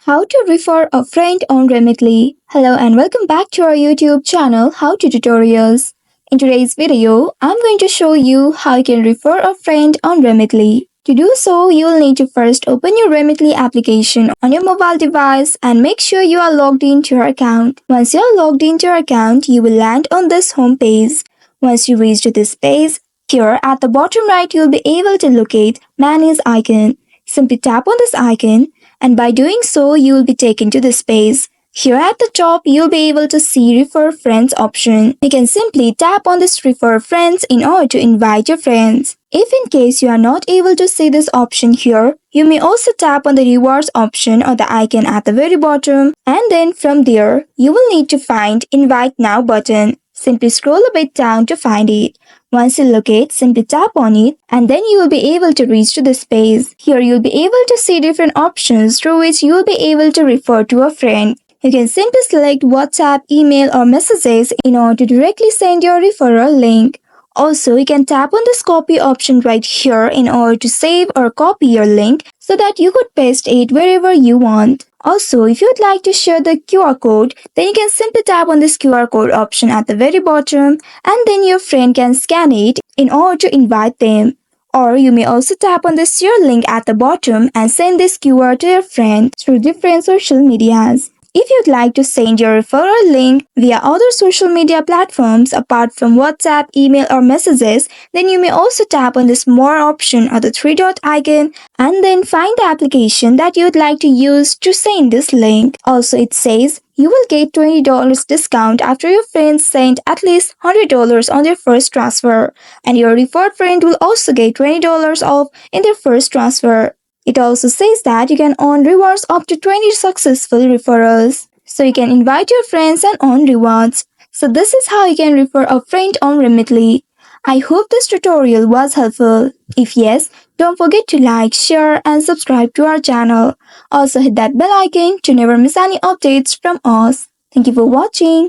How to refer a friend on Remitly. Hello and welcome back to our YouTube channel How to Tutorials. In today's video, I'm going to show you how you can refer a friend on Remitly. To do so, you'll need to first open your Remitly application on your mobile device and make sure you are logged into your account. Once you're logged into your account, you will land on this home page. Once you reach to this page, here at the bottom right, you'll be able to locate Manage icon. Simply tap on this icon and by doing so, you will be taken to this page. Here at the top, you'll be able to see Refer Friends option. You can simply tap on this Refer Friends in order to invite your friends. If in case you are not able to see this option here, you may also tap on the Rewards option or the icon at the very bottom, and then from there, you will need to find Invite Now button. Simply scroll a bit down to find it. Once you locate, simply tap on it and then you will be able to reach to this page. Here you'll be able to see different options through which you will be able to refer to a friend. You can simply select WhatsApp, email or messages in order to directly send your referral link. Also, you can tap on this copy option right here in order to save or copy your link so that you could paste it wherever you want. Also, if you'd like to share the QR code, then you can simply tap on this QR code option at the very bottom and then your friend can scan it in order to invite them. Or you may also tap on this share link at the bottom and send this QR to your friend through different social medias. If you'd like to send your referral link via other social media platforms apart from WhatsApp, email or messages, then you may also tap on this more option or the three dot icon and then find the application that you'd like to use to send this link. Also it says you will get $20 discount after your friends send at least $100 on their first transfer, and your referred friend will also get $20 off in their first transfer. It also says that you can earn rewards up to 20 successful referrals. So you can invite your friends and earn rewards. So this is how you can refer a friend on Remitly. I hope this tutorial was helpful. If yes, don't forget to like, share and subscribe to our channel. Also hit that bell icon to never miss any updates from us. Thank you for watching.